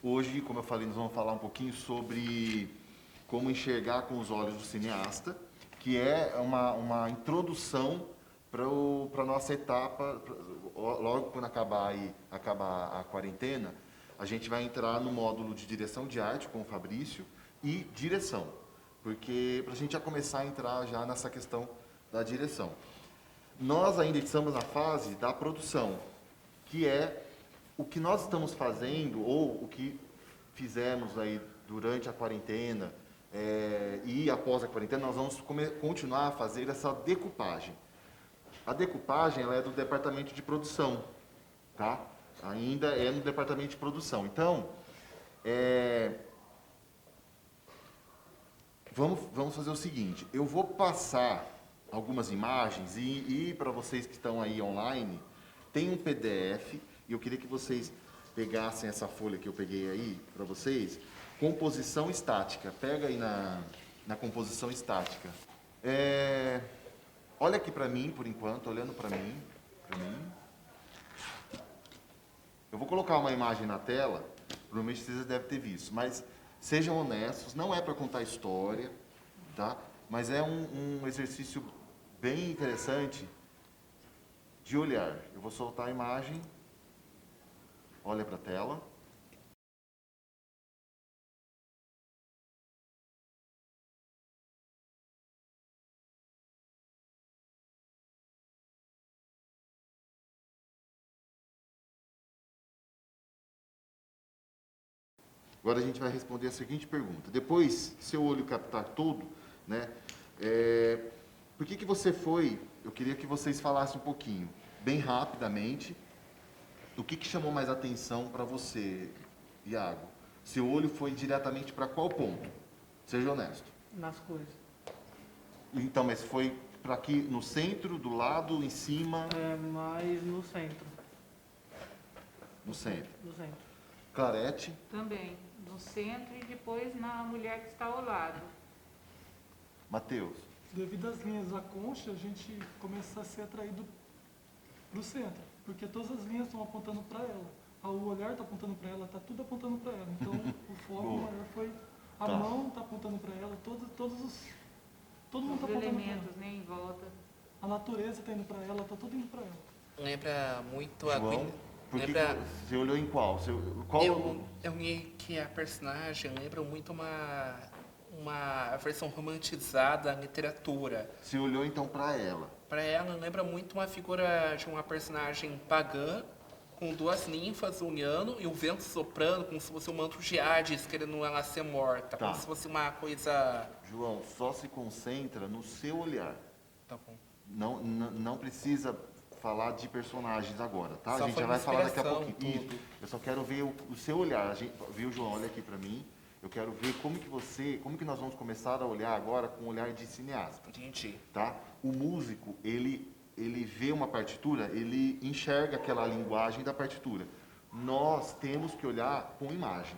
Hoje, como eu falei, nós vamos falar um pouquinho sobre como enxergar com os olhos do cineasta, que é uma introdução para a nossa etapa. Logo quando acabar a quarentena, a gente vai entrar no módulo de direção de arte com o Fabrício e direção, porque para a gente já começar a entrar já nessa questão da direção. Nós ainda estamos na fase da produção, que é o que nós estamos fazendo, ou o que fizemos aí durante a quarentena e após a quarentena, nós vamos continuar a fazer essa decupagem. A decupagem ela é do departamento de produção, tá? Ainda é no departamento de produção. Então, vamos fazer o seguinte, eu vou passar algumas imagens e para vocês que estão aí online, tem um PDF e eu queria que vocês pegassem essa folha que eu peguei aí para vocês, composição estática. Pega aí na composição estática. Olha aqui para mim, por enquanto, olhando para mim. Eu vou colocar uma imagem na tela, provavelmente vocês devem ter visto, mas sejam honestos, não é para contar história, tá? Mas é um exercício bem interessante de olhar. Eu vou soltar a imagem, olha para a tela. Agora a gente vai responder a seguinte pergunta. Depois, seu olho captar tudo, né? Por que você foi? Eu queria que vocês falassem um pouquinho, bem rapidamente, o que chamou mais atenção para você, Iago? Seu olho foi diretamente para qual ponto? Seja honesto. Nas cores. Então, mas foi para aqui no centro, do lado, em cima? Mais no centro. No centro. No centro. Clarete? Também, no centro e depois na mulher que está ao lado. Mateus? Devido às linhas da concha, a gente começa a ser atraído para o centro, porque todas as linhas estão apontando para ela. O olhar está apontando para ela, está tudo apontando para ela. Então, o foco maior foi... A mão está apontando para ela, todo mundo está apontando para ela. Elementos, né, em volta. A natureza está indo para ela, está tudo indo para ela. Lembra muito João? Por que lembra... você olhou em qual? Eu vi que a personagem lembra muito uma versão romantizada da literatura. Você olhou então para ela? Para ela, lembra muito uma figura de uma personagem pagã, com duas ninfas olhando e o vento soprando, como se fosse um manto de Hades, querendo ela ser morta. Tá. Como se fosse uma coisa... João, só se concentra no seu olhar. Tá bom. Não precisa falar de personagens agora, tá? Só a gente foi já uma vai falar daqui a inspiração, pouquinho. tudo. Isso. Eu só quero ver o seu olhar. Viu, João? Olha aqui para mim. Eu quero ver como que nós vamos começar a olhar agora com o olhar de cineasta. Entendi. Tá? O músico, ele vê uma partitura, ele enxerga aquela linguagem da partitura. Nós temos que olhar com imagem.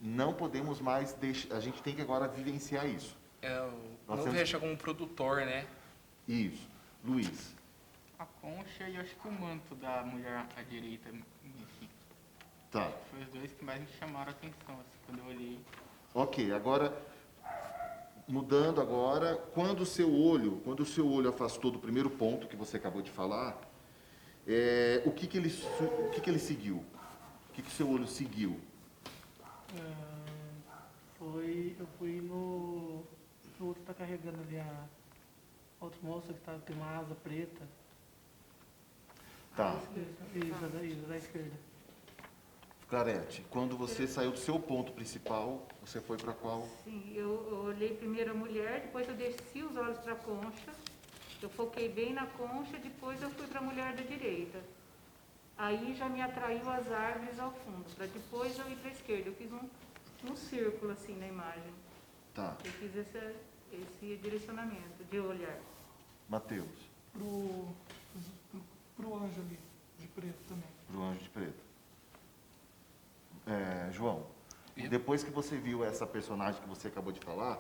Não podemos mais deixar, a gente tem que agora vivenciar isso. Eu Nós não temos- vejo como produtor, né? Isso. Luiz. A concha e acho que o manto da mulher à direita, enfim. Tá. Foi os dois que mais me chamaram a atenção, assim, quando eu olhei. Ok, agora, mudando agora, quando o seu olho afastou do primeiro ponto que você acabou de falar, o que ele seguiu? O que o seu olho seguiu? Eu fui no outro que tá carregando ali a outra moça que tem uma asa preta. Tá. Isso, da esquerda. Clarete, quando você saiu do seu ponto principal, você foi para qual? Sim, eu olhei primeiro a mulher, depois eu desci os olhos para a concha. Eu foquei bem na concha, depois eu fui para a mulher da direita. Aí já me atraiu as árvores ao fundo, para depois eu ir para a esquerda. Eu fiz um círculo assim na imagem. Tá. Eu fiz esse direcionamento de olhar. Mateus, Pro anjo ali, de preto também. pro anjo de preto. João, E? depois que você viu essa personagem que você acabou de falar,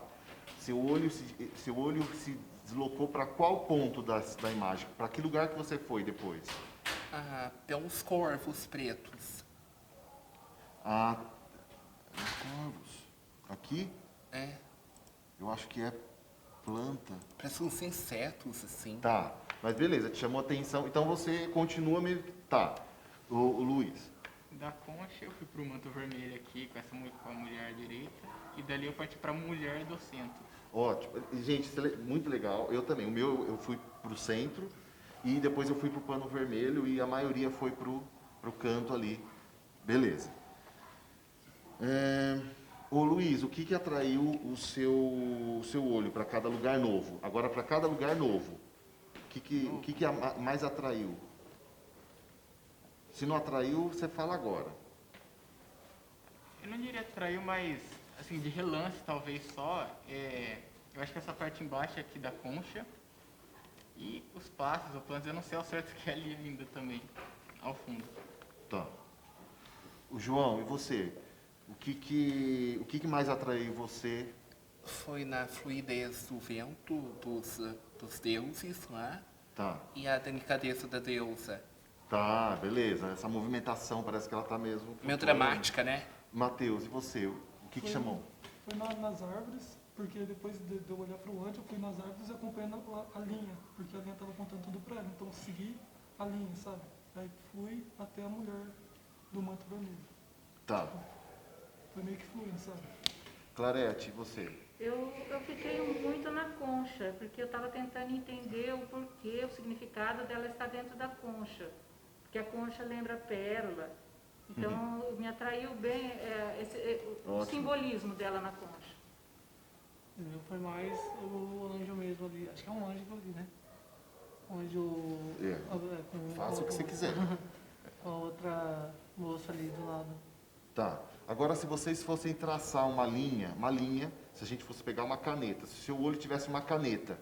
seu olho se deslocou para qual ponto da imagem? Para que lugar que você foi depois? Pelos corvos pretos. Ah, corvos. Aqui? É, Eu acho que é planta. parece uns insetos, assim. Tá, mas beleza, te chamou a atenção. Então você continua meio que... Tá. O Luiz. Da concha eu fui pro manto vermelho aqui com a mulher direita e dali eu parti pra mulher do centro. Ótimo. Gente, isso é muito legal. Eu também. O meu eu fui pro centro e depois eu fui pro pano vermelho e a maioria foi pro canto ali. Beleza. Ô Luiz, o que atraiu o seu olho para cada lugar novo? Agora, para cada lugar novo, o que mais atraiu? Se não atraiu, você fala agora. Eu não diria atraiu, mas assim, de relance talvez só. Eu acho que essa parte embaixo aqui da concha e os passos, ou plantas, eu não sei ao certo o que é ali ainda também, ao fundo. Tá. O João, e você? O que mais atraiu você? Foi na fluidez do vento dos deuses lá Tá. e a delicadeza da deusa. Tá, beleza. Essa movimentação parece que ela tá mesmo... Meio dramática, né? Matheus, e você? O que chamou? Foi nas árvores, porque depois de eu olhar para o antes, eu fui nas árvores acompanhando a linha, porque a linha estava apontando tudo para ela. Então eu segui a linha, sabe? Aí fui até a mulher do manto vermelho. Tá. Foi meio que fluindo, sabe? Clarete, e você? Eu fiquei muito na concha, porque eu estava tentando entender o porquê, o significado dela estar dentro da concha. Porque a concha lembra pérola. Então, me atraiu bem o Ótimo. simbolismo dela na concha. O meu foi mais o anjo mesmo ali. Acho que é um anjo ali, né? Um anjo... Faça o que você quiser. Com a outra moça ali do lado. Tá. Agora, se vocês fossem traçar uma linha, se a gente fosse pegar uma caneta, se o seu olho tivesse uma caneta,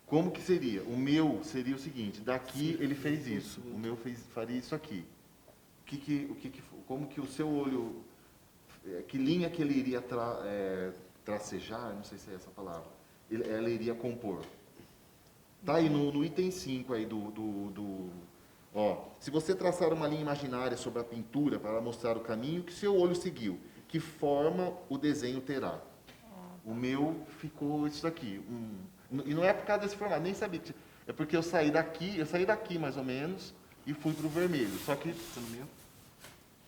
como que seria? O meu seria o seguinte, daqui ele fez isso, o meu faria isso aqui. Como que o seu olho, que linha que ele iria tracejar, não sei se é essa palavra, ela iria compor? Tá aí no item 5 aí ó, se você traçar uma linha imaginária sobre a pintura para mostrar o caminho que seu olho seguiu, que forma o desenho terá? O meu ficou isso daqui. E não é por causa desse formato, nem sabia. É porque eu saí daqui mais ou menos e fui pro vermelho. Só que... Você no meu?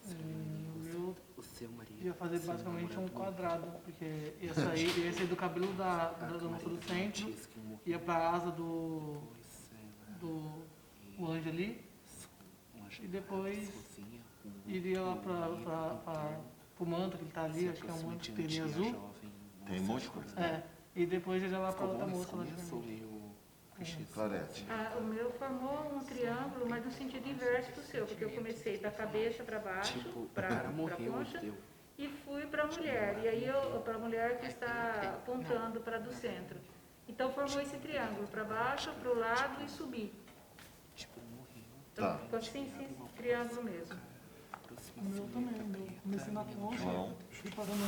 O meu O seu, Maria. ia fazer basicamente um quadrado, porque ia sair do cabelo da moça do centro, ia pra asa do anjo ali, e depois iria lá pro manto que ele tá ali, acho que é um manto que tem ali azul. Tem um monte de coisa. É, e depois iria lá pra outra moça lá de vermelho. Clarete. O meu formou um triângulo, mas no sentido inverso do seu, porque eu comecei da cabeça para baixo, para a concha, e fui para a mulher. E aí para a mulher que está apontando para do centro. Então formou esse triângulo, para baixo, para o lado e subir. Então Tá. ficou assim, triângulo mesmo. O meu também. Eu comecei na concha, João. fui parando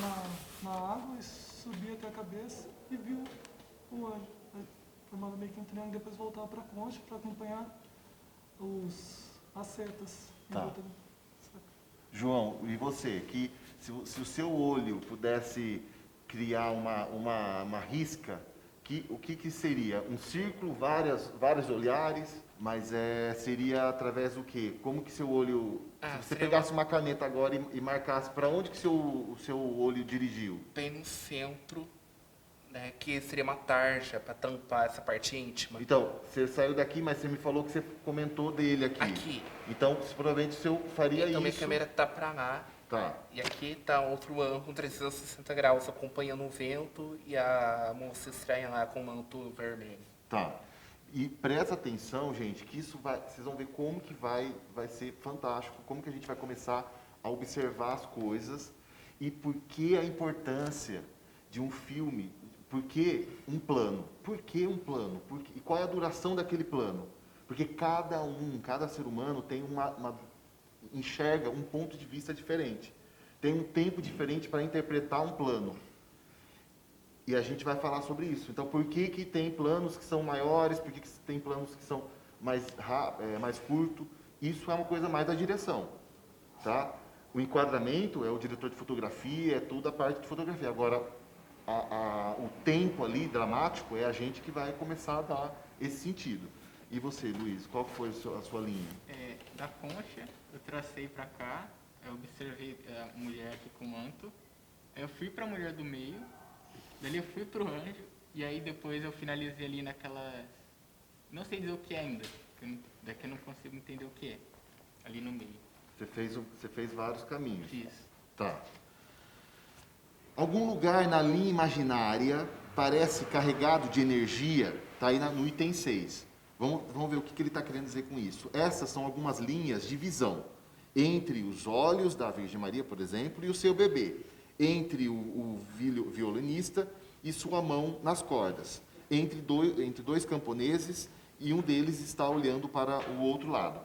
na água e subi até a cabeça e vi o anjo. Aí, formando meio que um triângulo, depois voltava para a concha para acompanhar as setas. em Tá. volta do- João, e você? Se o seu olho pudesse criar uma risca, o que seria? Um círculo, vários olhares, mas seria através do quê? Como que seu olho... se você seria pegasse uma caneta agora e marcasse para onde que o seu olho dirigiu? Bem no centro, né, que seria uma tarja para tampar essa parte íntima. Então, você saiu daqui, mas você me falou que você comentou dele aqui. Aqui. Então, provavelmente o seu faria Então minha isso. câmera tá para lá. Tá. E aqui tá outro ângulo, 360 graus, acompanhando o vento e a moça estranha lá com o manto vermelho. Tá. E presta atenção, gente, que vocês vão ver como que vai ser fantástico, como que a gente vai começar a observar as coisas e por que a importância de um filme, por que um plano? Por que um plano? E qual é a duração daquele plano? Porque cada ser humano tem enxerga um ponto de vista diferente. Tem um tempo diferente para interpretar um plano. E a gente vai falar sobre isso. Então, por que tem planos que são maiores, por que tem planos que são mais curtos? Isso é uma coisa mais da direção. Tá? O enquadramento é o diretor de fotografia, é toda a parte de fotografia. Agora, o tempo ali, dramático, é a gente que vai começar a dar esse sentido. E você, Luiz, qual foi a sua linha? Da concha, eu tracei para cá, eu observei a mulher aqui com o manto, aí eu fui para a mulher do meio, dali eu fui para o anjo, e aí depois eu finalizei ali naquela... Não sei dizer o que é ainda, daqui eu não consigo entender o que é, ali no meio. Você fez vários caminhos. Fiz. Tá. Algum lugar na linha imaginária parece carregado de energia, está aí no item 6. Vamos ver o que ele está querendo dizer com isso. Essas são algumas linhas de visão entre os olhos da Virgem Maria, por exemplo, e o seu bebê, entre o violinista e sua mão nas cordas, entre dois camponeses e um deles está olhando para o outro lado.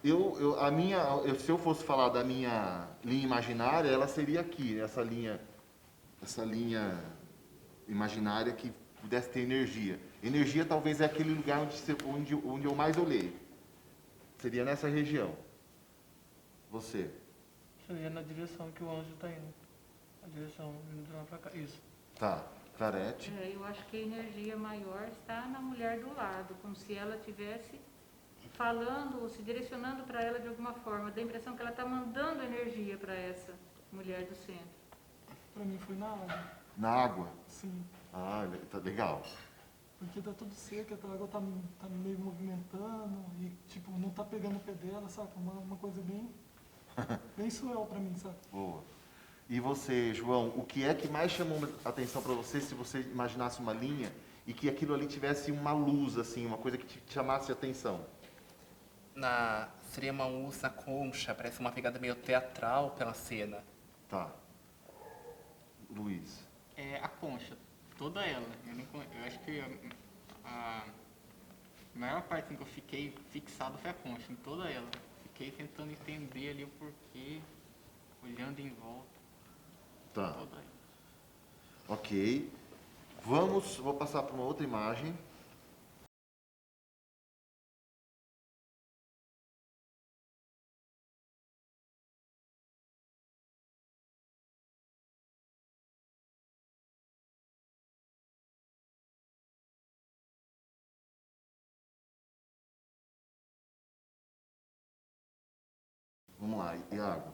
Se eu fosse falar da minha linha imaginária, ela seria aqui, essa linha imaginária que pudesse ter energia. Energia talvez é aquele lugar onde eu mais olhei. Seria nessa região. Você? Seria na direção que o anjo está indo. A direção indo de lá para cá. Isso. Tá. Clarete? Eu acho que a energia maior está na mulher do lado, como se ela tivesse falando ou se direcionando para ela de alguma forma. Dá a impressão que ela está mandando energia para essa mulher do centro. Para mim foi na água. Na água? Sim. Ah, tá legal. Porque tá tudo seco, a água tá meio movimentando e, tipo, não tá pegando o pé dela, sabe? Uma coisa bem surreal pra mim, sabe? Boa. E você, João, o que é que mais chamou a atenção para você se você imaginasse uma linha e que aquilo ali tivesse uma luz, assim, uma coisa que te chamasse a atenção? Seria uma luz na concha, parece uma pegada meio teatral pela cena. Tá. Luiz. A concha, toda ela. Eu acho que a maior parte em que eu fiquei fixado foi a concha, em toda ela. Fiquei tentando entender ali o porquê, olhando em volta. Tá. Toda ela. Ok. Vou passar para uma outra imagem. Vamos lá, Iago.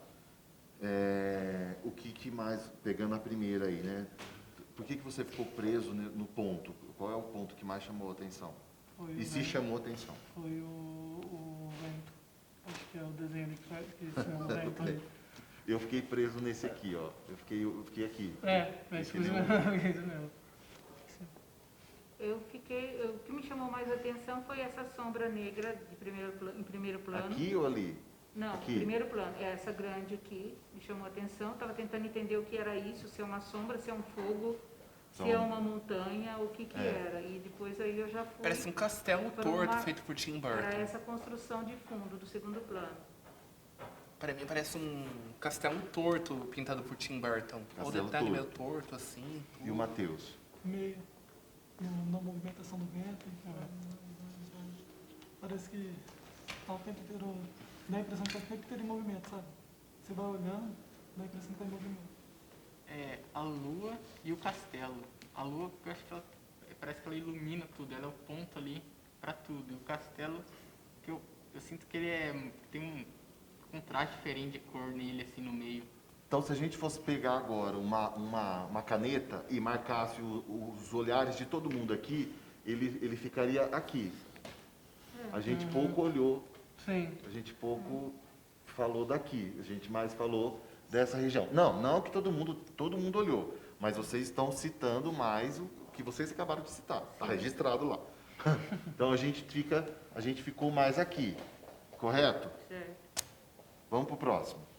O que mais, pegando a primeira aí, né? Por que você ficou preso no ponto? Qual é o ponto que mais chamou a atenção? E se chamou a atenção? Foi o vento. Acho que é o desenho que chama o vento. Aí. Eu fiquei preso nesse aqui, ó. Eu fiquei aqui. Isso mesmo. O que me chamou mais a atenção foi essa sombra negra em primeiro plano. Aqui ou ali? Não, aqui. Primeiro plano. Essa grande aqui me chamou a atenção. Estava tentando entender o que era isso, se é uma sombra, se é um fogo, se é uma montanha, o que era. E depois aí eu já fui... Parece um castelo torto feito por Tim Para Burton. essa construção de fundo do segundo plano. Para mim parece um castelo torto pintado por Tim Burton. O Castelo detalhe meio torto. torto, assim. Tudo. E o Matheus? Meio na movimentação do vento. Parece que tá o tempo inteiro, dá a impressão que tá o tempo inteiro em movimento, sabe? Você vai olhando, dá a impressão que tá em movimento. A lua e o castelo. A lua, eu acho que parece que ela ilumina tudo, ela é o ponto ali para tudo. E o castelo, que eu sinto que ele tem um contraste diferente de cor nele, assim, no meio. Então, se a gente fosse pegar agora uma caneta e marcasse os olhares de todo mundo aqui, ele ficaria aqui. A gente pouco olhou, Sim. a gente pouco falou daqui, a gente mais falou dessa região. Não que todo mundo olhou, mas vocês estão citando mais o que vocês acabaram de citar. Está registrado lá. Então, a gente ficou mais aqui, correto? Certo. Vamos para o próximo.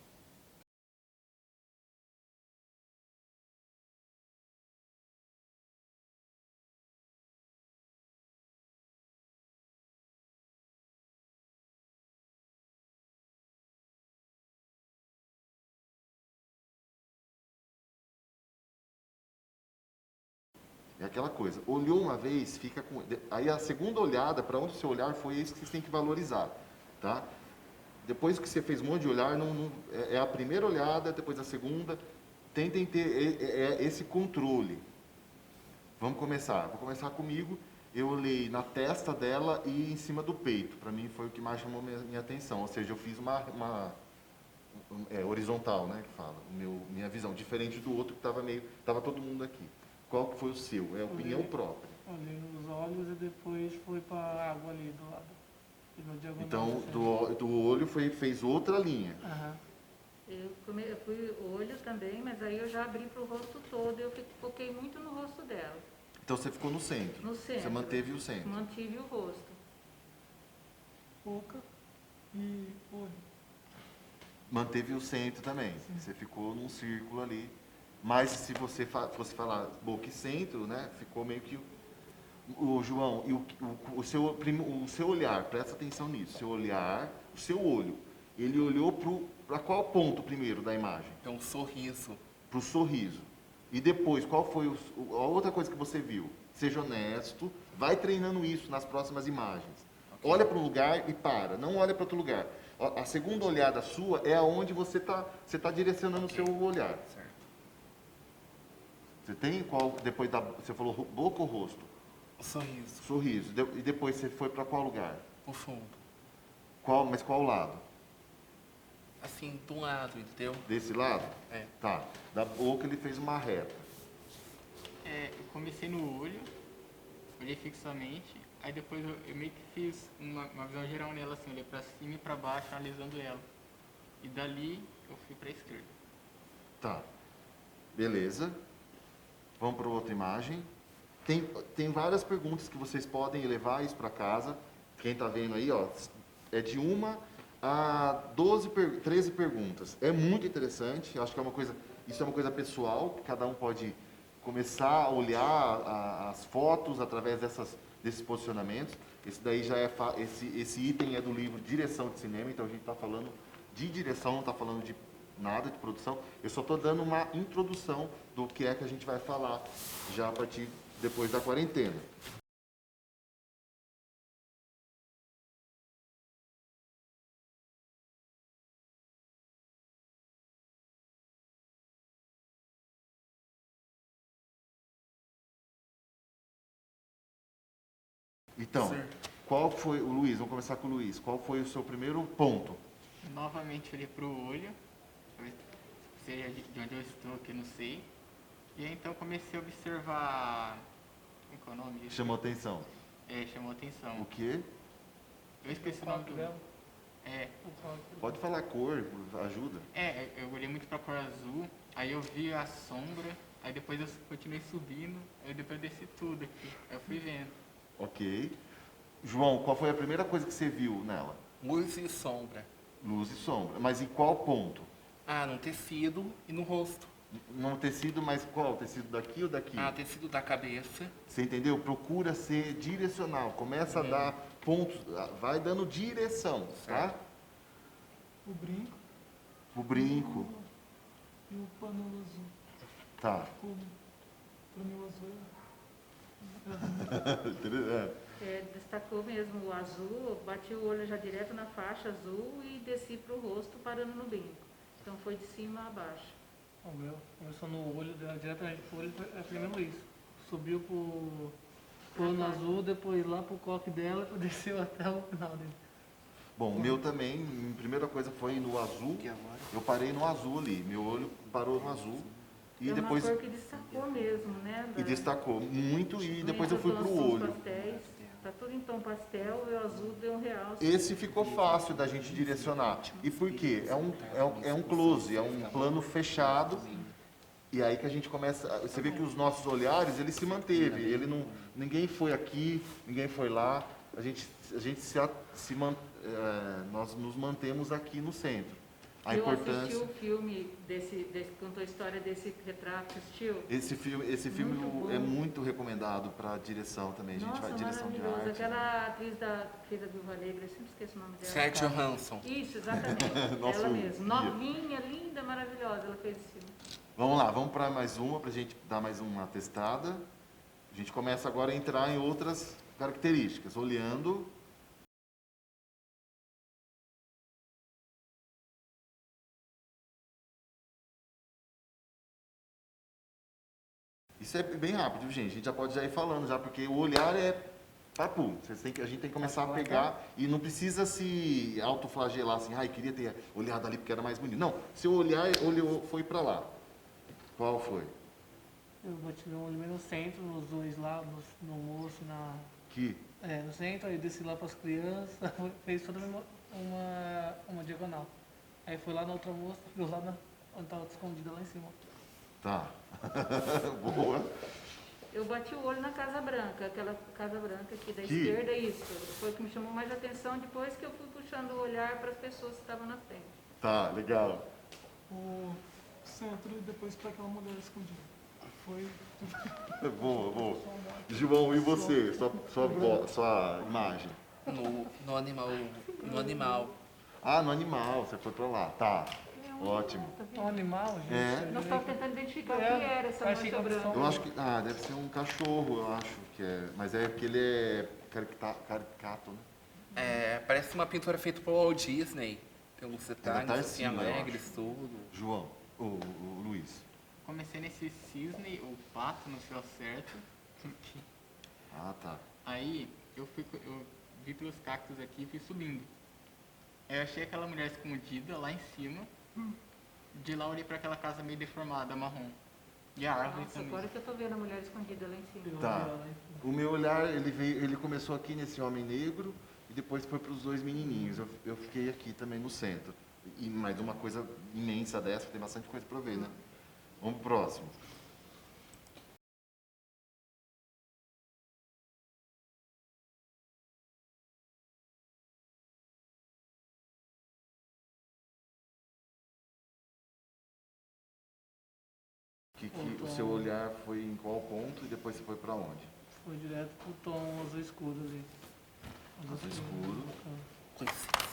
É aquela coisa, olhou uma vez, fica com... Aí a segunda olhada, para onde o seu olhar foi isso que vocês têm que valorizar, tá? depois que você fez um monte de olhar, é a primeira olhada, depois a segunda. Tentem ter esse controle. Vamos começar. Vou começar comigo. Eu olhei na testa dela e em cima do peito. Para mim foi o que mais chamou minha atenção. Ou seja, eu fiz uma horizontal, né, que fala, minha visão, diferente do outro que estava todo mundo aqui. Qual que foi o seu? É a opinião própria. Olhei nos olhos e depois fui para a água ali do lado. E no diagonal, Então, assim. do olho fez outra linha. Aham. Eu fui olho também, mas aí eu já abri para o rosto todo. Eu foquei muito no rosto dela. Então você ficou no centro. No centro. Você manteve o centro. Mantive o rosto. Boca e olho. Manteve o centro também. Você ficou num círculo ali. Mas se você fosse falar boca e centro, né? Ficou meio que o João, e o seu olhar, presta atenção nisso. Seu olhar, o seu olho, ele olhou para qual ponto primeiro da imagem? É um sorriso. Para o sorriso. E depois, qual foi a outra coisa que você viu? Seja honesto, vai treinando isso nas próximas imagens. Olha para um lugar e para, não olha para outro lugar. A segunda olhada sua é aonde você tá direcionando o seu olhar. Certo. Você tem qual, depois você falou boca ou rosto? O sorriso. Sorriso. E depois você foi para qual lugar? O fundo. Mas qual lado? Assim, de um lado, entendeu? Desse lado? É. Tá. Da boca ele fez uma reta. Eu comecei no olho, olhei fixamente, aí depois eu meio que fiz uma visão geral nela, assim, olhei pra cima e pra baixo, analisando ela. E dali eu fui pra esquerda. Tá. Beleza. Vamos para outra imagem. Tem várias perguntas que vocês podem levar isso para casa. Quem está vendo aí, ó, é de 1 a 13 perguntas. É muito interessante. Acho que isso é uma coisa pessoal, que cada um pode começar a olhar as fotos através desses posicionamentos. Esse daí já esse item é do livro Direção de Cinema, então a gente está falando de direção, não está falando de nada de produção. Eu só estou dando uma introdução do que é que a gente vai falar já a partir depois da quarentena. Então, Certo. qual foi, o Luiz, vamos começar com o Luiz. Qual foi o seu primeiro ponto? Novamente olhei pro olho, pra ver seja de onde eu estou, que eu não sei. E aí então comecei a observar. Como que é o nome disso? Chamou atenção. Chamou atenção. O quê? Eu esqueci o nome do. dela. O coque. Pode falar cor, ajuda. Eu olhei muito pra cor azul, aí eu vi a sombra, aí depois eu continuei subindo, aí depois eu desci tudo aqui. Aí eu fui vendo. Ok. João, qual foi a primeira coisa que você viu nela? Luz e sombra. Luz e sombra. Mas em qual ponto? No tecido e no rosto. No tecido, mas qual? Tecido daqui ou daqui? Tecido da cabeça. Você entendeu? Procura ser direcional. Começa a dar pontos, vai dando direção, tá? O brinco O brinco. e o pano azul. Tá. Como? Pra mim o azul Destacou mesmo o azul, eu bati o olho já direto na faixa azul e desci para o rosto parando no brinco. Então foi de cima a baixo. O meu começou no olho dela, diretamente pro olho, é primeiro isso. Subiu pro pano azul, depois lá pro coque dela, desceu até o final dele. Bom, o meu também, a primeira coisa foi no azul. Eu parei no azul ali. Meu olho parou no azul. E É depois. uma cor que destacou mesmo, né? E destacou muito. E depois eu Entre fui os pro tons olho. pastéis, tá tudo em tom pastel e o azul deu um realce. Esse ficou fácil da gente direcionar. E por quê? É um close, é um plano fechado. E aí que a gente começa. Você vê que os nossos olhares, ele se manteve. Ele não, ninguém foi aqui, ninguém foi lá. Nós nos mantemos aqui no centro. A Eu assisti importância. o filme contou a história desse retrato, assistiu? Esse filme Muito bom. é muito recomendado para direção também. A gente Nossa, vai direção de maravilhoso. arte. Aquela atriz que fez a Viúva Negra, eu sempre esqueço o nome dela. Scarlett Johansson. Isso, exatamente. Nosso Ela mesmo. guia. Novinha, linda, maravilhosa. Ela fez esse filme. Vamos lá, vamos para mais uma, para a gente dar mais uma testada. A gente começa agora a entrar em outras características, olhando Isso é bem rápido, viu, gente? A gente já pode já ir falando, já, porque o olhar é papo. A gente tem que começar a pegar e não precisa se autoflagelar assim, ai, queria ter olhado ali porque era mais bonito. Não, seu olhar olhou, foi para lá. Qual foi? Eu bati meu olho no centro, nos dois lá, no moço, Que? no centro, aí desci lá para as crianças, fez toda uma diagonal. Aí foi lá na outra moça, viu lá onde estava escondida lá em cima. Tá. Boa. Eu bati o olho na Casa Branca, aquela Casa Branca aqui da Que? esquerda, isso. Foi o que me chamou mais atenção depois que eu fui puxando o olhar para as pessoas que estavam na frente. Tá, legal. O centro e depois para aquela mulher escondida. Foi Boa, boa. João, e você? Sua imagem. No animal. No animal. Ah, no animal, você foi para lá. Tá. Ótimo. É um animal, gente. É. Nós estávamos tentando identificar o que era essa Achei mancha que branca. Eu acho que. Ah, deve ser um cachorro, eu acho que é. Mas é porque ele é caricato, né? É, parece uma pintura feita por Walt Disney. Pelos Tá detalhes assim, assim, eu alegres, acho. tudo. João, o Luiz. Comecei nesse cisne, ou pato, não sei ao certo. Ah, tá. Aí eu vi pelos cactos aqui e fui subindo. Aí eu achei aquela mulher escondida lá em cima. De lá eu olhei para aquela casa meio deformada, marrom. E a árvore Nossa, também. agora que eu tô vendo a mulher escondida lá em cima. Tá. O meu olhar, ele começou aqui nesse homem negro e depois foi para os dois menininhos. Eu fiquei aqui também no centro. E mais uma coisa imensa dessa, tem bastante coisa para ver, né? Vamos pro próximo. O seu olhar foi em qual ponto e depois você foi para onde? Foi direto pro tom azul escuro ali. Azul escuro.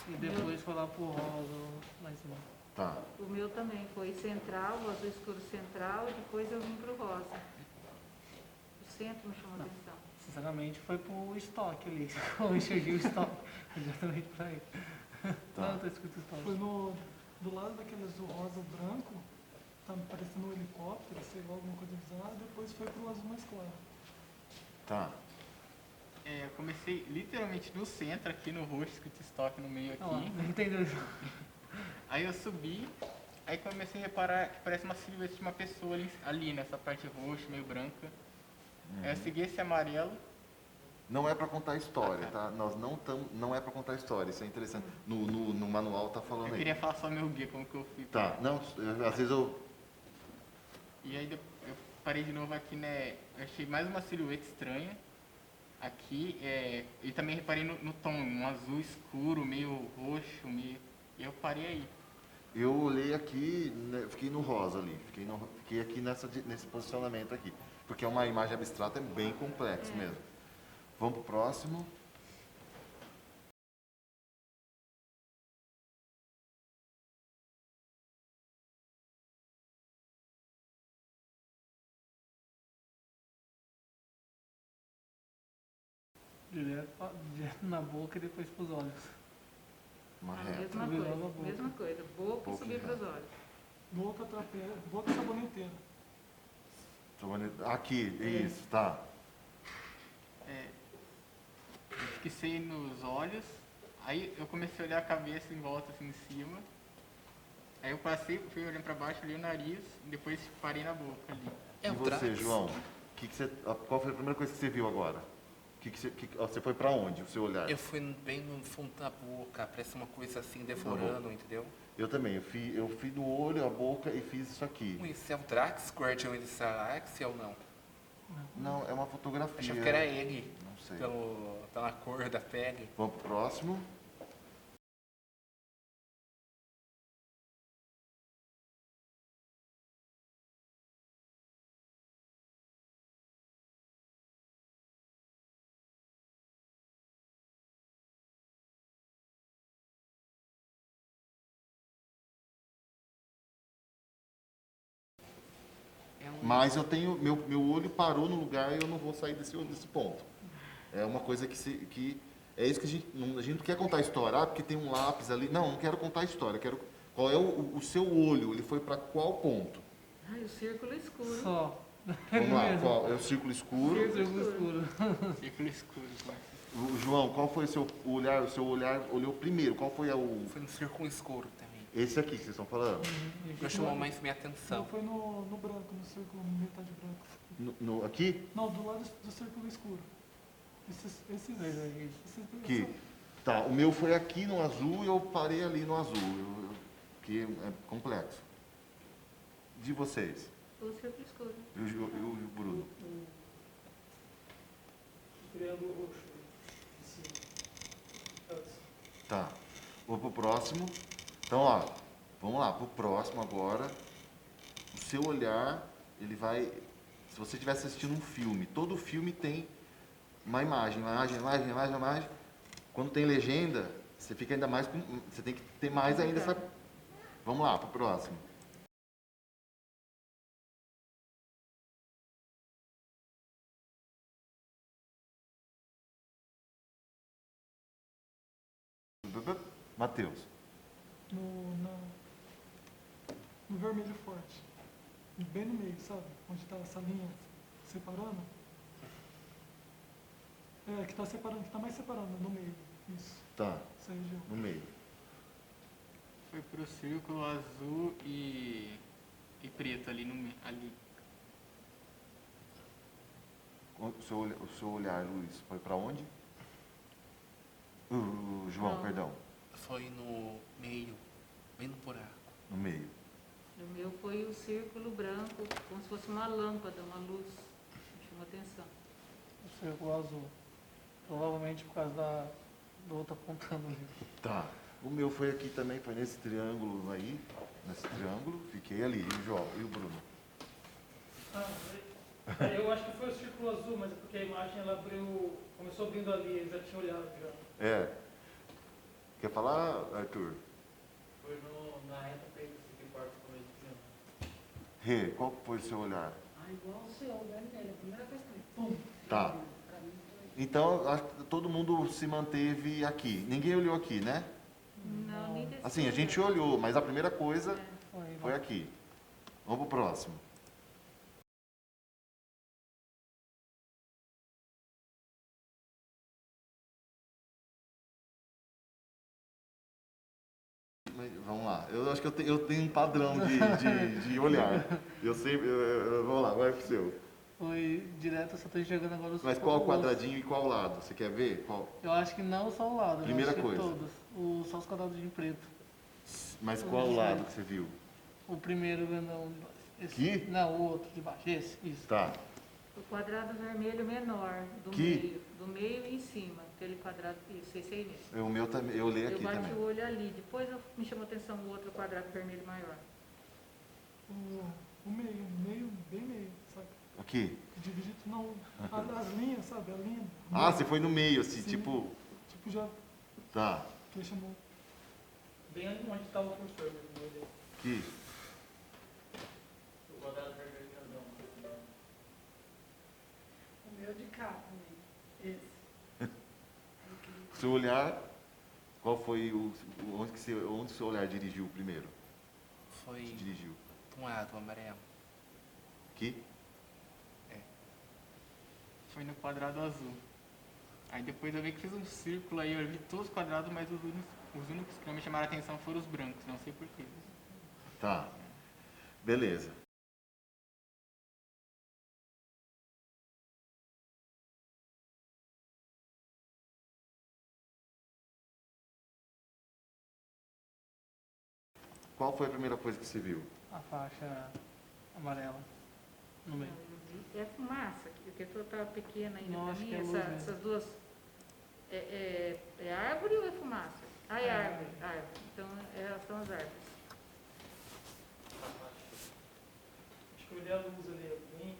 E depois foi lá pro rosa, lá em cima. Tá. O meu também foi central, o azul escuro central, e depois eu vim pro rosa. O centro me chamou a atenção. Sinceramente, foi pro estoque ali. Eu enxerguei o estoque. Exatamente pra ele. Tá. Não, tá escrito estoque. Foi do lado daquele azul rosa branco, tá me parecendo um helicóptero, sei lá, alguma coisa bizarra, depois foi pro azul mais claro. Tá. É, eu comecei literalmente no centro, aqui no roxo, escrito estoque no meio aqui. Não entendeu? Aí eu subi, aí comecei a reparar que parece uma silhueta de uma pessoa ali nessa parte roxa, meio branca. Aí eu segui esse amarelo. Não é para contar história, tá? Nós não é para contar história, isso é interessante. No manual tá falando Eu aí. queria falar só meu guia, como que eu fui. Tá, não, às vezes eu... E aí eu parei de novo aqui, né? Eu achei mais uma silhueta estranha. Aqui, e também reparei no tom, um azul escuro, meio roxo, meio... E eu parei aí. Eu olhei aqui, né, fiquei no rosa ali, fiquei aqui nesse posicionamento aqui. Porque é uma imagem abstrata, é bem complexo mesmo. Vamos pro próximo. Direto na boca e depois pros olhos. Uma A reta. mesma Subiu logo a coisa, boca. mesma coisa. Boca e Boca subir e para os olhos. Boca e saboneteira. Aqui, isso, tá. Eu fixei nos olhos, aí eu comecei a olhar a cabeça em volta, assim, em cima. Aí eu passei, fui olhando pra baixo, olhei o nariz, e depois parei na boca ali. É E o você, Drax. João? Qual foi a primeira coisa que você viu agora? Você foi pra onde, o seu olhar? Eu fui bem no fundo da boca, parece uma coisa assim, devorando, entendeu? Eu também, eu fui do olho, a boca e fiz isso aqui. Isso é o Drax, Guardião de Galaxy ou não? Não, é uma fotografia. Achava que era ele, Não sei. pela cor da pele. Vamos pro próximo. Mas eu tenho, meu olho parou no lugar e eu não vou sair desse ponto. É uma coisa que é isso que a gente não quer contar a história, porque tem um lápis ali. Não quero contar a história. Qual é o seu olho? Ele foi para qual ponto? Ai, o círculo escuro. Só. Vamos lá, qual? É o círculo escuro. Círculo escuro. Círculo escuro. O João, qual foi o seu olhar? O seu olhar olhou primeiro. Qual foi o... Foi no círculo escuro também. Esse aqui que vocês estão falando? Que chamou mais minha Não, atenção. foi no branco, no círculo metade branco. Aqui? Não, do lado do círculo escuro. Esses Aqui. Tá, o meu foi aqui no azul e eu parei ali no azul. Que é complexo. De vocês? O círculo escuro. E o Bruno? Triângulo roxo. Tá. Vou pro próximo. Então, ó, vamos lá, pro próximo agora. O seu olhar, ele vai... Se você estivesse assistindo um filme, todo filme tem uma imagem. Quando tem legenda, você fica ainda mais com... Você tem que ter mais ainda essa... Vamos lá, pro próximo. Matheus. no vermelho forte. Bem no meio, sabe? Onde está essa linha separando. É, que está separando, que está mais separando, no meio. Isso, Tá, essa região. no meio. Foi pro círculo azul e preto ali no meio. Ali. O seu olhar, Luiz, foi para onde? João, Não. perdão. Foi no meio, bem no buraco. No meio. O meu foi o círculo branco, como se fosse uma lâmpada, uma luz. Me chamou atenção. O círculo azul. Provavelmente por causa do outro apontando ali. Tá. O meu foi aqui também, foi nesse triângulo aí. Nesse triângulo. Fiquei ali. E o João? E o Bruno? Eu acho que foi o círculo azul, mas é porque a imagem ela abriu, começou abrindo ali, eles já tinham olhado já. É. Quer falar, Arthur? Foi na reta preta que corta o começo do Rê, qual foi o seu olhar? Igual o seu, olhando nele, a primeira coisa que eu vi. Tá. Pra mim foi. Então, acho que todo mundo se manteve aqui. Ninguém olhou aqui, né? Não, nem desse Assim, a gente lugar. olhou, mas a primeira coisa Foi, foi aqui. Vamos pro próximo. Vamos lá. Eu acho que eu tenho um padrão de olhar. Eu sempre. Vamos lá, vai pro seu. Foi direto, eu só tô enxergando agora os Mas qual os- quadradinho e qual lado? Você quer ver? Qual? Eu acho que não só o lado, Primeira eu acho que coisa. todos. Só os quadrados de preto. Mas qual lado que você viu? O primeiro grandão. Esse, Aqui? Não, o outro de baixo. Esse, isso. Tá. O quadrado vermelho menor, do Que? meio. Do meio e em cima. Aquele quadrado, isso, esse aí mesmo. O meu também, eu olhei Eu aqui bati também. o olho ali. Depois me chamou atenção o outro quadrado vermelho maior. O meio, bem meio, sabe? Aqui. Dividido, não, as linhas, sabe? A linha. Ah, você foi no meio, assim, Sim. tipo. Tipo, já, Tá. que chamou. Bem ali onde estava o cursor mesmo, eu olhei. Aqui. O quadrado vermelho grandão. O meu de cá também. Esse. O seu olhar, qual foi onde o seu olhar dirigiu primeiro? Foi Se dirigiu? um lado amarelo. Aqui? Foi no quadrado azul. Aí depois eu vi que fiz um círculo aí, eu vi todos os quadrados, mas os únicos que não me chamaram a atenção foram os brancos, não sei porquê. Tá. Beleza. Qual foi a primeira coisa que você viu? A faixa amarela. No meio. É fumaça, porque eu estava pequena ainda Não, para acho mim. que é luz mesmo. Essas duas. É árvore ou é fumaça? Ah, é árvore. Árvore. Então, elas são as árvores. Acho que eu olhei a luz ali, bem.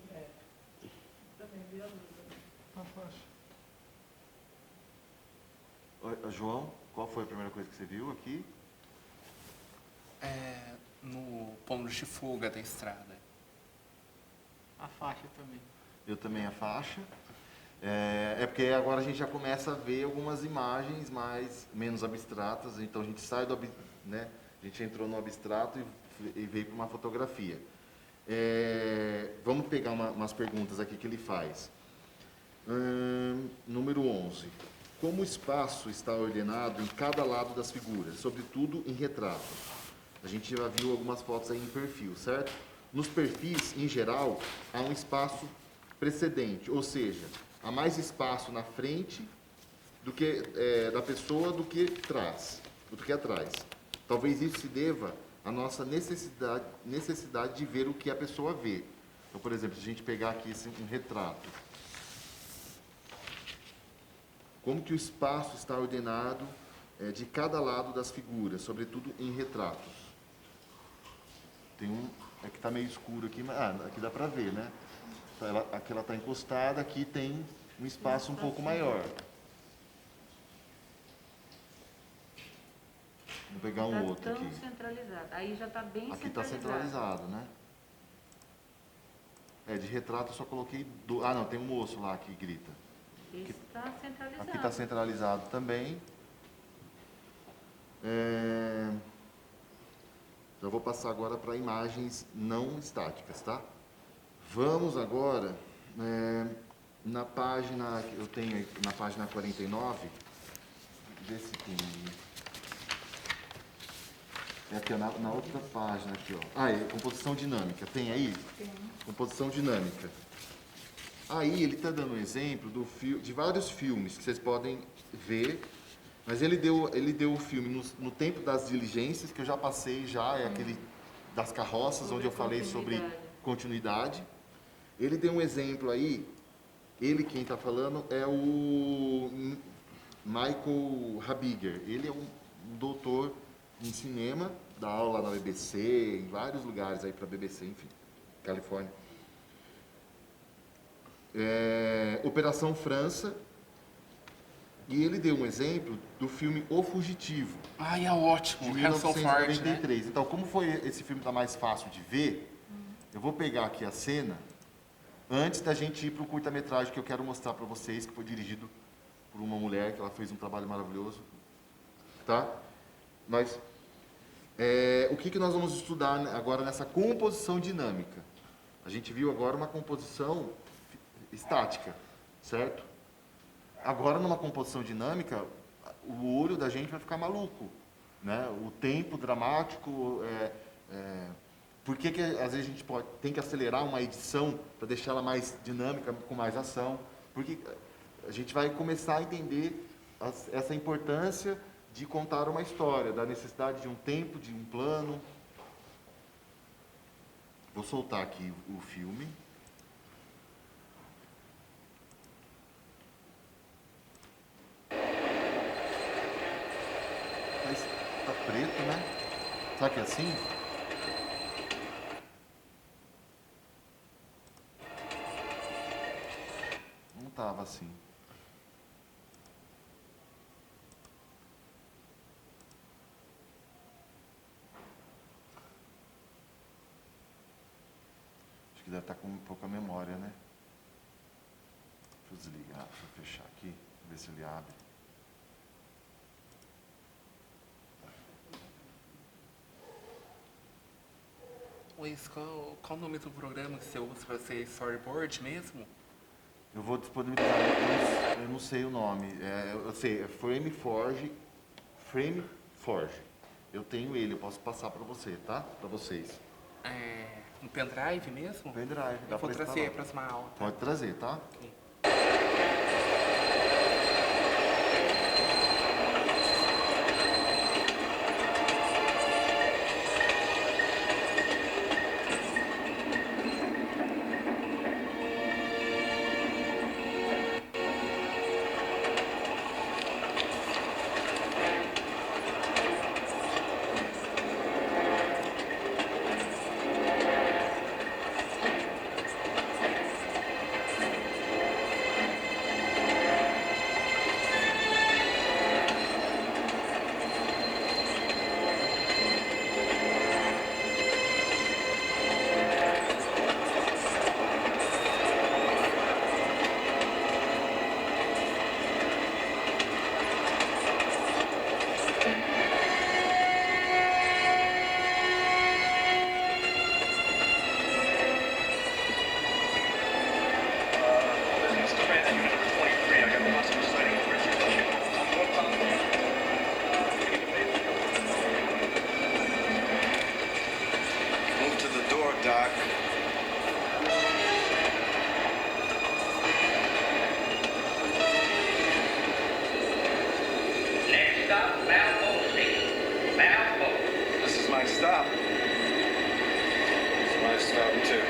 Também vi a luz ali. A faixa. João, qual foi a primeira coisa que você viu aqui? É, no ponto de fuga da estrada. A faixa também. Eu também a faixa. É porque agora a gente já começa a ver algumas imagens menos abstratas, então a gente sai né? A gente entrou no abstrato e veio para uma fotografia. Vamos pegar umas perguntas aqui que ele faz. Número 11. Como o espaço está ordenado em cada lado das figuras, sobretudo em retrato? A gente já viu algumas fotos aí em perfil, certo? Nos perfis, em geral, há um espaço precedente, ou seja, há mais espaço na frente do que da pessoa do que atrás. Talvez isso se deva à nossa necessidade de ver o que a pessoa vê. Então, por exemplo, se a gente pegar aqui um retrato, como que o espaço está ordenado de cada lado das figuras, sobretudo em retratos? Tem é que está meio escuro aqui, mas aqui dá para ver, né? Aqui ela está encostada, aqui tem um espaço um pouco maior. Vou pegar um outro aqui. Centralizado. Aí já está bem Aqui está centralizado. centralizado, né? De retrato eu só coloquei... Ah, não, tem um moço lá que grita. Esse está centralizado. Aqui está centralizado também. Já vou passar agora para imagens não estáticas, tá? Vamos agora na página... Eu tenho na página 49. Vê se tem... Aqui, ó, na outra página aqui, ó. Composição dinâmica. Tem aí? Tem. Composição dinâmica. Aí ele está dando um exemplo de vários filmes que vocês podem ver, mas ele deu o filme no tempo das diligências, que eu já passei aquele das carroças, onde eu falei sobre continuidade. Ele deu um exemplo aí, quem está falando é o Michael Habiger. Ele é um doutor em cinema, dá aula na BBC, em vários lugares aí para a BBC, enfim, Califórnia. Operação França, e ele deu um exemplo do filme O Fugitivo. É ótimo, de Harrison Ford, 1993. Né? Então, como esse filme está mais fácil de ver, eu vou pegar aqui a cena antes da gente ir para o curta-metragem que eu quero mostrar para vocês, que foi dirigido por uma mulher, que ela fez um trabalho maravilhoso. Tá? Mas, o que nós vamos estudar agora nessa composição dinâmica? A gente viu agora uma composição estática, certo? Agora, numa composição dinâmica, o olho da gente vai ficar maluco, né? O tempo dramático, por que às vezes a gente tem que acelerar uma edição para deixar ela mais dinâmica, com mais ação? Porque a gente vai começar a entender essa importância de contar uma história, da necessidade de um tempo, de um plano. Vou soltar aqui o filme. Tá preto, né? Será que é assim? Não tava assim. Acho que deve estar com pouca memória, né? Deixa eu desligar, deixa eu fechar aqui, ver se ele abre. Luiz, qual o nome do programa que você usa para ser storyboard mesmo? Eu vou disponibilizar, eu não sei o nome. Eu sei, é Frameforge. Eu tenho ele, eu posso passar para você, tá? Para vocês. Um pendrive mesmo? Pendrive, dá Eu vou para trazer a instalar. próxima aula. Pode trazer, tá? Ok. Doc. Next stop, Malmo Station. Malmo. This is my stop. This is my stop, too.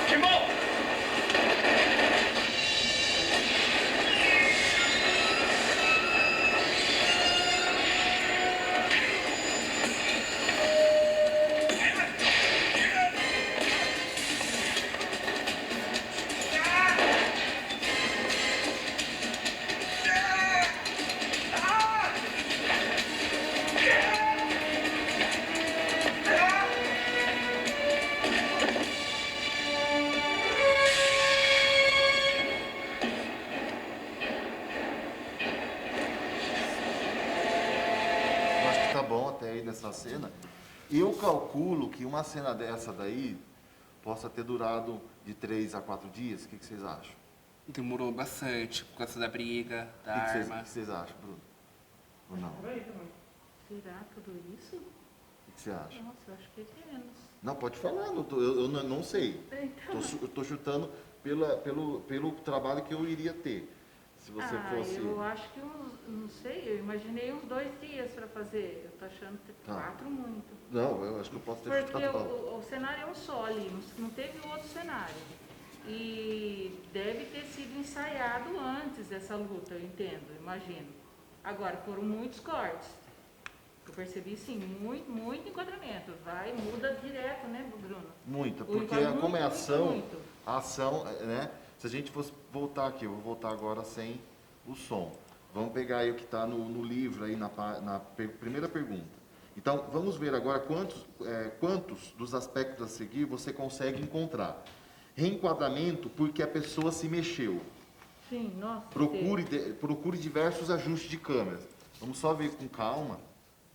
Come on! Eu acho que tá bom até aí nessa cena. Eu calculo que uma cena dessa daí possa ter durado de 3 a 4 dias. O que vocês acham? Demorou bastante por causa da briga, da O que arma. vocês acham, Bruno? Ou não? Por aí também. Será tudo isso? O que você acha? Nossa, eu acho que é menos. Não, pode falar, eu não sei. Então, Eu tô chutando pelo trabalho que eu iria ter. Se você fosse. eu acho que não sei, eu imaginei uns 2 dias para fazer. Eu tô achando que Tá. 4 muito. Não, eu acho que eu posso ter Porque chutado. o cenário é um só ali, não teve outro cenário. E deve ter sido ensaiado antes dessa luta, eu entendo, imagino. Agora, foram muitos cortes. Eu percebi, sim, muito enquadramento. Muda direto, né, Bruno? Muita, O porque enquadramento como é ação, muito. a ação, né? Se a gente fosse voltar aqui, eu vou voltar agora sem o som. Vamos pegar aí o que está no livro, aí primeira pergunta. Então, vamos ver agora quantos dos aspectos a seguir você consegue encontrar. Reenquadramento porque a pessoa se mexeu. Sim, nossa. Procure diversos ajustes de câmeras. Vamos só ver com calma.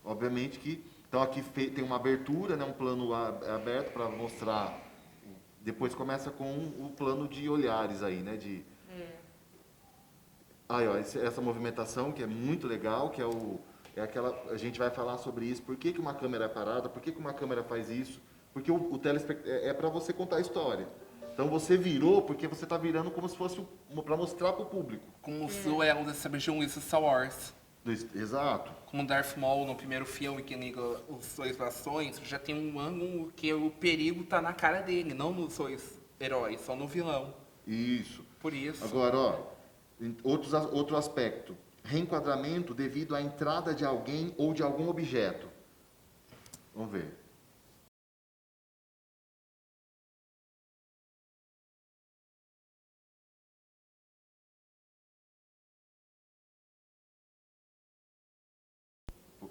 Obviamente que... Então, aqui tem uma abertura, né, um plano aberto para mostrar... Depois começa com o plano de olhares aí, né? Aí, ó, essa movimentação que é muito legal, que é aquela... A gente vai falar sobre isso. Por que uma câmera é parada? Por que uma câmera faz isso? Porque o telespectador... É para você contar a história. Então você virou porque você está virando como se fosse para mostrar para o público. Como os duelos sabe de um Star Wars. Exato. Como Darth Maul no primeiro filme que liga os dois bastões, já tem um ângulo que o perigo tá na cara dele, não nos dois heróis, só no vilão. Isso. Por isso. Agora, ó, outro aspecto. Reenquadramento devido à entrada de alguém ou de algum objeto. Vamos ver.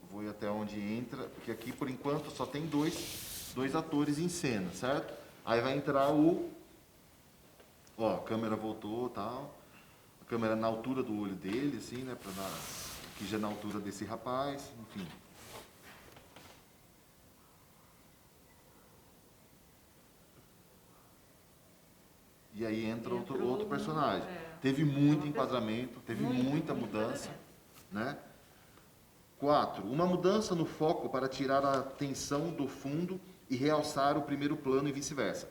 Vou ir até onde entra, porque aqui por enquanto só tem dois atores em cena, certo? Aí vai entrar ó, a câmera voltou, tal. A câmera na altura do olho dele, assim, né, aqui já na altura desse rapaz, enfim. E aí entra outro personagem. Teve muito enquadramento, teve muita mudança, né? 4. Uma mudança no foco para tirar a atenção do fundo e realçar o primeiro plano e vice-versa.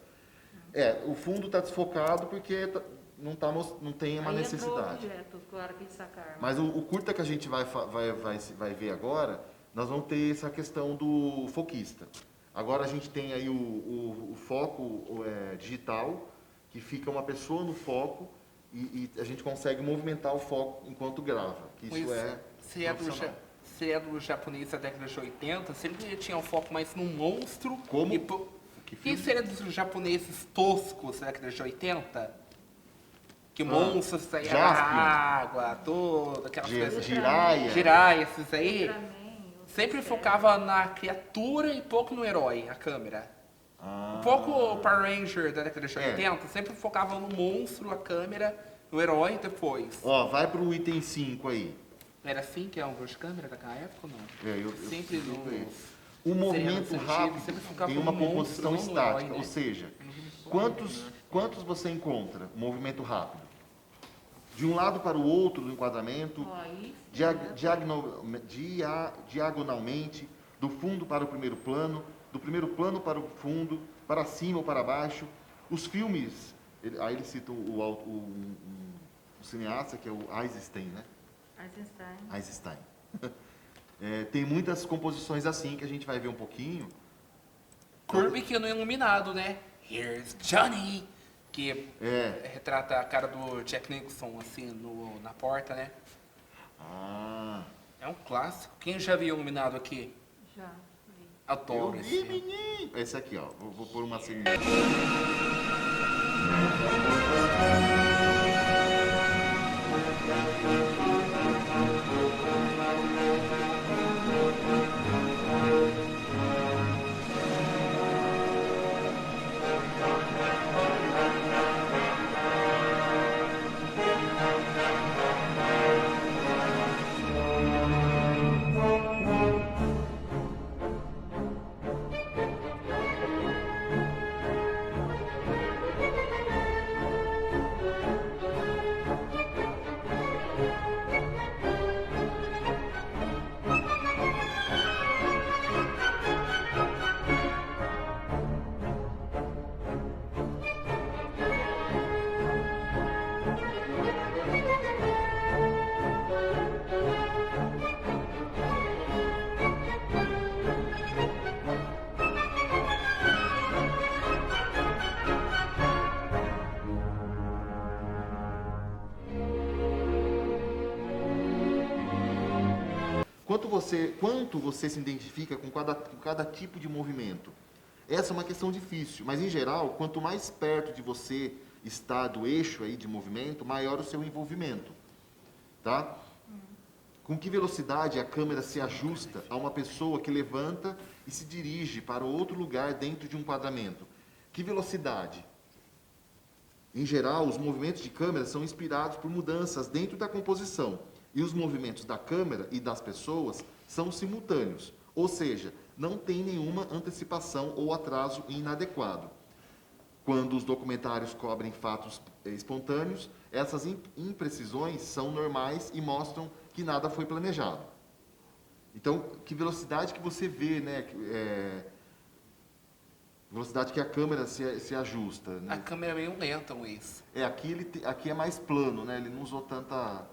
O fundo está desfocado porque não tem uma necessidade. Objeto, claro que sacar. Mas o curta que a gente vai ver agora, nós vamos ter essa questão do foquista. Agora a gente tem aí o foco digital, que fica uma pessoa no foco e a gente consegue movimentar o foco enquanto grava. Que isso profissional. Se é do japonês da década de 80, sempre tinha um foco mais no monstro. Como? E se era dos japoneses toscos da década de 80? Que monstros saíam da água, toda aquelas coisas. Jiraiya, esses aí. Sempre focava na criatura e pouco no herói, a câmera. Um pouco o Power Ranger da década de 80, sempre focava no monstro, a câmera, no herói depois. Ó, vai pro item 5 aí. Era assim que é um de câmera daquela época ou não? Eu sempre o movimento rápido tem uma composição estática, né? ou seja, quantos você encontra movimento rápido? De um lado para o outro do enquadramento, diagonalmente, do fundo para o primeiro plano, do primeiro plano para o fundo, para cima ou para baixo. Os filmes, aí ele cita o cineasta, que é o Eisenstein, né? Eisenstein. Tem muitas composições assim, que a gente vai ver um pouquinho. Kubrick no Iluminado, né? Here's Johnny! Que retrata a cara do Jack Nicholson, assim, na porta, né? Ah. É um clássico. Quem já viu Iluminado aqui? Já. Adoro esse filme. Menino! Esse aqui, ó. Vou pôr uma cena. Quanto você se identifica com cada tipo de movimento? Essa é uma questão difícil, mas em geral, quanto mais perto de você está do eixo aí de movimento, maior o seu envolvimento, tá? Com que velocidade a câmera se ajusta a uma pessoa que levanta e se dirige para outro lugar dentro de um enquadramento? Que velocidade? Em geral, os movimentos de câmera são inspirados por mudanças dentro da composição. E os movimentos da câmera e das pessoas são simultâneos, ou seja, não tem nenhuma antecipação ou atraso inadequado. Quando os documentários cobrem fatos espontâneos, essas imprecisões são normais e mostram que nada foi planejado. Então, que velocidade que você vê, né? Velocidade que a câmera se ajusta. Né? A câmera é meio lenta, Luiz. Aqui é mais plano, né? Ele não usou tanta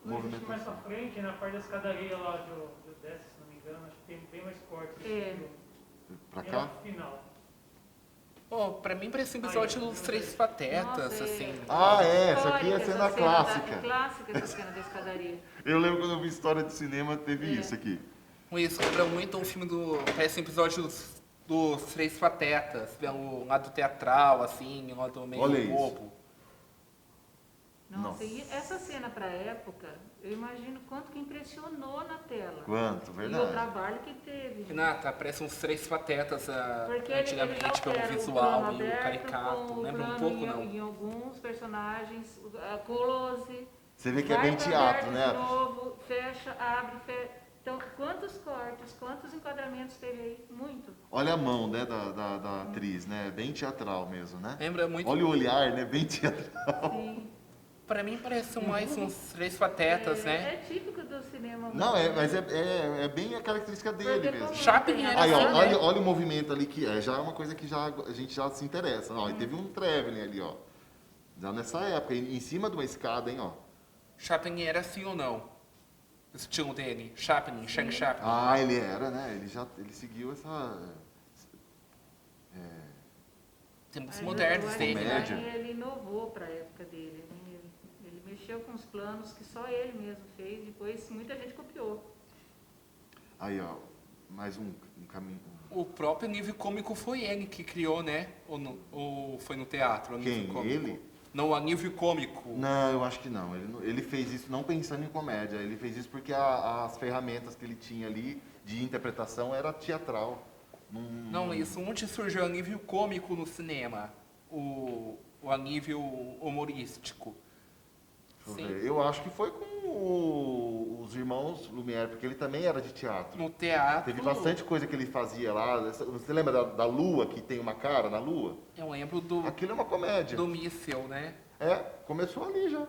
movimentação. Mais pra frente, na parte da escadaria lá do desce, se não me engano, acho que tem bem mais cortes. Pra cá? Final. Pra mim parece um episódio dos Três Patetas, assim. Essa aqui é a cena clássica. Clássica essa cena da escadaria. Eu lembro quando eu vi história de cinema, teve isso aqui. Isso lembra muito um filme parece um episódio dos Três Patetas, pelo lado teatral, assim, o lado meio bobo. Nossa, e essa cena pra época, eu imagino quanto que impressionou na tela. Quanto, verdade. E o trabalho que teve. Renata, parece uns Três Patetas Porque antigamente pelo visual e o caricato. Lembra um pouco, não? Em alguns personagens, close. Você vê que é bem teatro, né? De novo, fecha, abre, fecha. Então, quantos cortes, quantos enquadramentos teve aí? Muito. Olha a mão, né, da atriz, né? Bem teatral mesmo, né? Lembra muito. Olha o olhar, né? Bem teatral. Sim. Pra mim parece mais uns Três Patetas, né? É típico do cinema. Não, mas é bem a característica dele mesmo. Chaplin era aí, assim, né? olha o movimento ali, que já é uma coisa que a gente já se interessa. Ó, e teve um traveling ali, ó. Já nessa época, em cima de uma escada, hein, ó. Chaplin era assim ou não? O estilo dele? Chaplin, Charlie Chaplin. Ele era, né? Ele seguiu essa... Tempos modernos dele, né? Ele inovou para a época dele. Ele mexeu com os planos que só ele mesmo fez, depois muita gente copiou. Aí, ó, mais um caminho. O próprio nível cômico foi ele que criou, né? Ou foi no teatro? Quem? Ele? Não, a nível cômico. Não, eu acho que não. Ele fez isso não pensando em comédia. Ele fez isso porque as ferramentas que ele tinha ali de interpretação era teatral. Não, isso. Onde surgiu o nível cômico no cinema? O nível humorístico. Eu acho que foi com os irmãos Lumière, porque ele também era de teatro. No teatro. Teve bastante coisa que ele fazia lá. Você lembra da lua, que tem uma cara na lua? Eu lembro do... Aquilo é uma comédia. Do míssil, né? Começou ali já.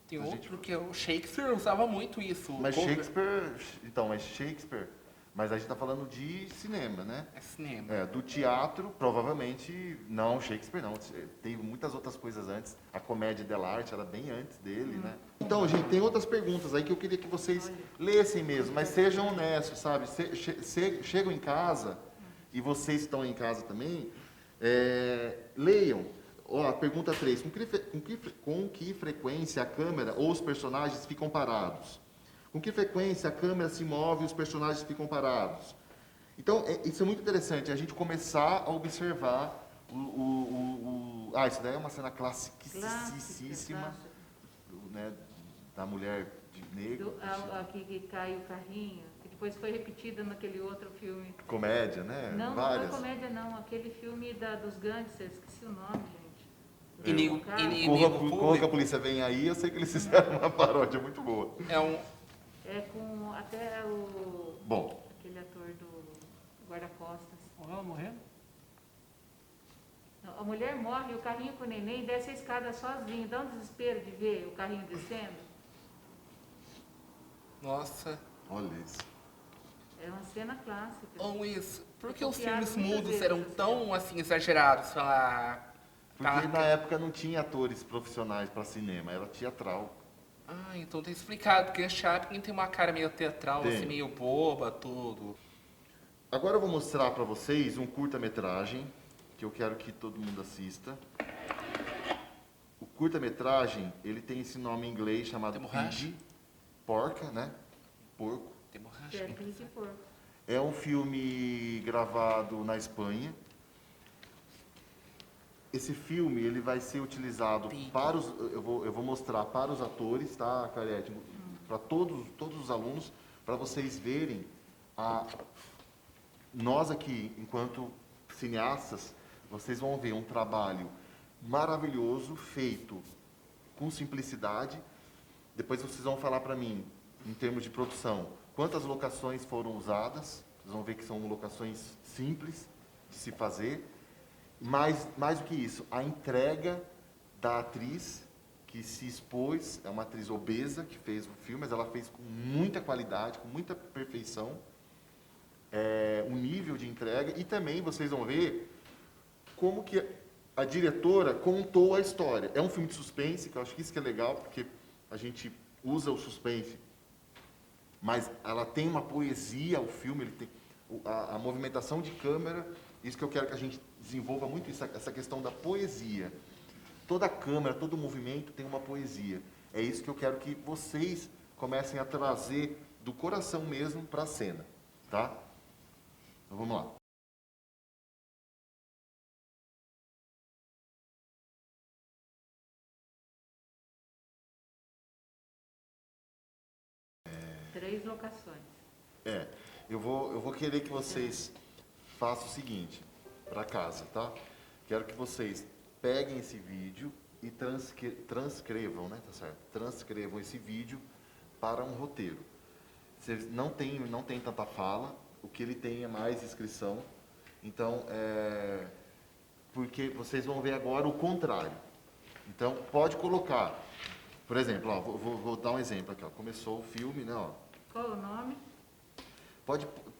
Tem outro que o Shakespeare usava muito isso. Mas Shakespeare... Então, Mas a gente está falando de cinema, né? É cinema. É, do teatro, provavelmente, não, Shakespeare não. Tem muitas outras coisas antes. A comédia dell'arte era bem antes dele, né? Então, gente, tem outras perguntas aí que eu queria que vocês lessem mesmo, mas sejam honestos, sabe? Chegam em casa, e vocês estão em casa também, leiam. Ó, a pergunta 3. Com que frequência a câmera ou os personagens ficam parados? Com que frequência a câmera se move e os personagens ficam parados? Então, isso é muito interessante, a gente começar a observar isso daí é uma cena classicíssima, né, da mulher de negro. Aqui que cai o carrinho, que depois foi repetida naquele outro filme. Comédia, né? Não, várias. não foi comédia não, aquele filme dos gangsters, esqueci o nome, gente. Corra que a polícia vem aí, eu sei que eles fizeram uma paródia muito boa. É com até aquele ator do guarda-costas. Ela morreu? Não, a mulher morre, o carrinho com o neném desce a escada sozinho. Dá um desespero de ver o carrinho descendo. Nossa. Olha isso. É uma cena clássica. Isso. Por que os filmes mudos eram tão assim exagerados? Porque na época não tinha atores profissionais para cinema, era teatral. Então tem explicado, porque Chaplin tem uma cara meio teatral, assim, meio boba, tudo. Agora eu vou mostrar para vocês um curta-metragem, que eu quero que todo mundo assista. O curta-metragem, ele tem esse nome em inglês chamado Pig, porca, né? Porco. É um filme gravado na Espanha. Esse filme, ele vai ser utilizado para os... Eu vou mostrar para os atores, tá, Carete? Para todos os alunos, para vocês verem nós aqui, enquanto cineastas, vocês vão ver um trabalho maravilhoso, feito com simplicidade. Depois vocês vão falar para mim, em termos de produção, quantas locações foram usadas. Vocês vão ver que são locações simples de se fazer. Mais do que isso, a entrega da atriz que se expôs, é uma atriz obesa que fez o filme, mas ela fez com muita qualidade, com muita perfeição, o nível de entrega, e também vocês vão ver como que a diretora contou a história. É um filme de suspense, que eu acho que isso que é legal, porque a gente usa o suspense, mas ela tem uma poesia, o filme, ele tem a movimentação de câmera. Isso que eu quero que a gente desenvolva muito, essa questão da poesia. Toda câmera, todo movimento tem uma poesia. É isso que eu quero que vocês comecem a trazer do coração mesmo para a cena, tá? Então vamos lá. Três locações. Eu vou querer que vocês façam o seguinte, para casa, tá? Quero que vocês peguem esse vídeo e transcrevam, né? Tá certo? Transcrevam esse vídeo para um roteiro. Vocês não tem tanta fala, o que ele tem é mais descrição. Então, porque vocês vão ver agora o contrário. Então, pode colocar, por exemplo, ó, vou dar um exemplo aqui, ó. Começou o filme, né? Ó. Qual o nome?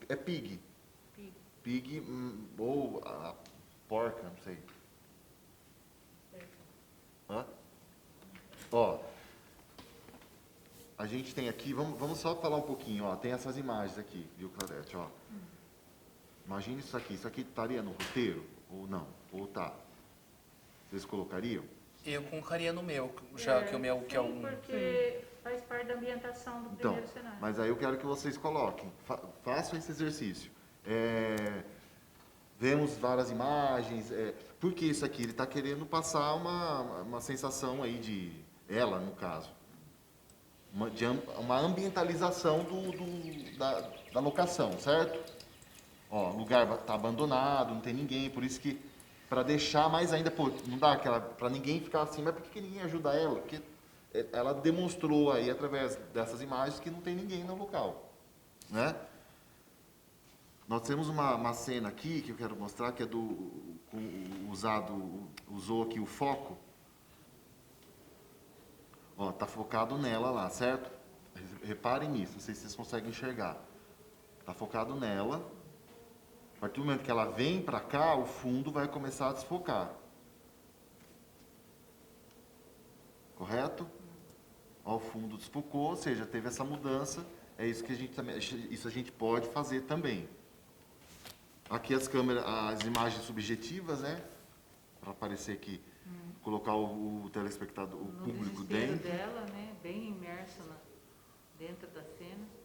É Pig. Pig ou a porca, não sei. Ó, a gente tem aqui, vamos só falar um pouquinho, ó, tem essas imagens aqui, viu, Claudete, ó. Imagine isso aqui estaria no roteiro ou não? Ou tá? Vocês colocariam? Eu colocaria no meu, já que o meu que é um... porque faz parte da ambientação do primeiro cenário. Mas aí eu quero que vocês coloquem, façam esse exercício. Vemos várias imagens, porque isso aqui, ele está querendo passar uma sensação aí de, ela no caso, uma ambientalização da locação, certo? Ó, o lugar está abandonado, não tem ninguém, por isso que, para deixar mais ainda, não dá aquela, para ninguém ficar assim, mas por que ninguém ajuda ela? Porque ela demonstrou aí, através dessas imagens, que não tem ninguém no local, né? Nós temos uma cena aqui que eu quero mostrar, que é usou aqui o foco. Ó, tá focado nela lá, certo? Reparem nisso, não sei se vocês conseguem enxergar. Está focado nela. A partir do momento que ela vem para cá, o fundo vai começar a desfocar. Correto? Ó, o fundo desfocou, ou seja, teve essa mudança. É isso que a gente também, isso a gente pode fazer também. Aqui as câmeras, as imagens subjetivas, né? Para aparecer aqui, colocar o telespectador, o No público desespero dentro. dela, né? Bem imerso dentro da cena.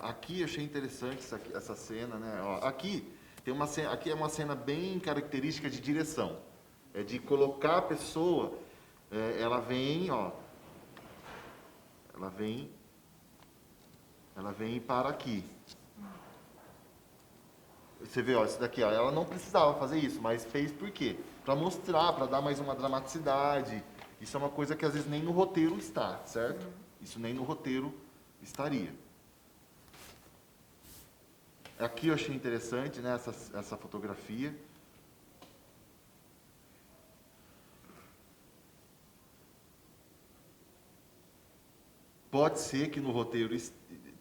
Aqui eu achei interessante essa cena, né? Ó, aqui tem uma cena, aqui é uma cena bem característica de direção. É de colocar a pessoa, ela vem, ó, ela vem para aqui. Você vê, ó, isso daqui, ó, ela não precisava fazer isso, mas fez por quê? Para mostrar, para dar mais uma dramaticidade. Isso é uma coisa que às vezes nem no roteiro está, certo? Isso nem no roteiro estaria. Aqui eu achei interessante, né, essa fotografia. Pode ser que no roteiro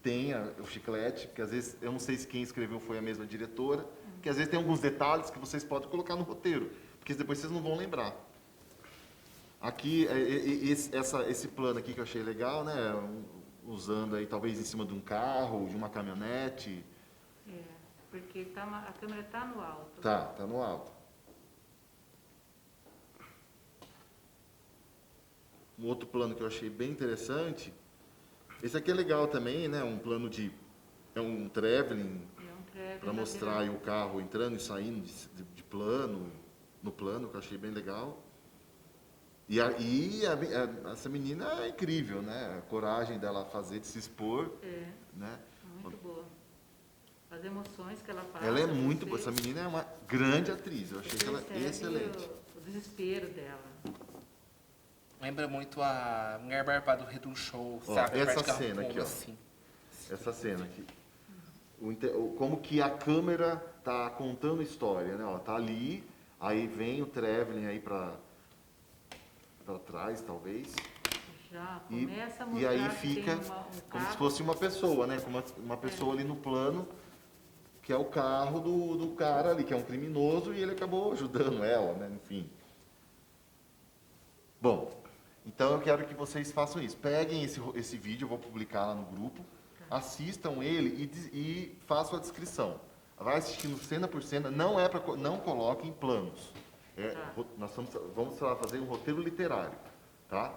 tenha o chiclete, porque às vezes, eu não sei se quem escreveu foi a mesma diretora, que às vezes tem alguns detalhes que vocês podem colocar no roteiro, porque depois vocês não vão lembrar. Aqui, esse plano aqui que eu achei legal, né, usando aí talvez em cima de um carro, de uma caminhonete. Porque a câmera está no alto. Tá no alto. Um outro plano que eu achei bem interessante, esse aqui é legal também, né? Um plano é um traveling, para mostrar aí o carro entrando e saindo de plano, no plano, que eu achei bem legal. E essa menina é incrível, né? A coragem dela fazer, de se expor. Né? Muito boa. As emoções que ela passa. Ela é muito boa, essa menina é uma grande atriz, eu achei que ela é excelente. O desespero dela. Lembra muito a Mulher Barbada do Redo Show, Ó, sabe? essa cena aqui, ó. Assim. Essa cena aqui. Como que a câmera tá contando história, né? Ó, tá ali, aí vem o traveling aí para trás, talvez. Já começa a mostrar e aí que fica tem um como carro. se fosse uma pessoa, né? Como uma pessoa ali no plano, que é o carro do cara ali, que é um criminoso, e ele acabou ajudando ela, né? Enfim. Bom, então eu quero que vocês façam isso. Peguem esse vídeo, eu vou publicar lá no grupo, assistam ele e façam a descrição. Vai assistindo cena por cena, não coloquem planos. Nós vamos fazer um roteiro literário, tá?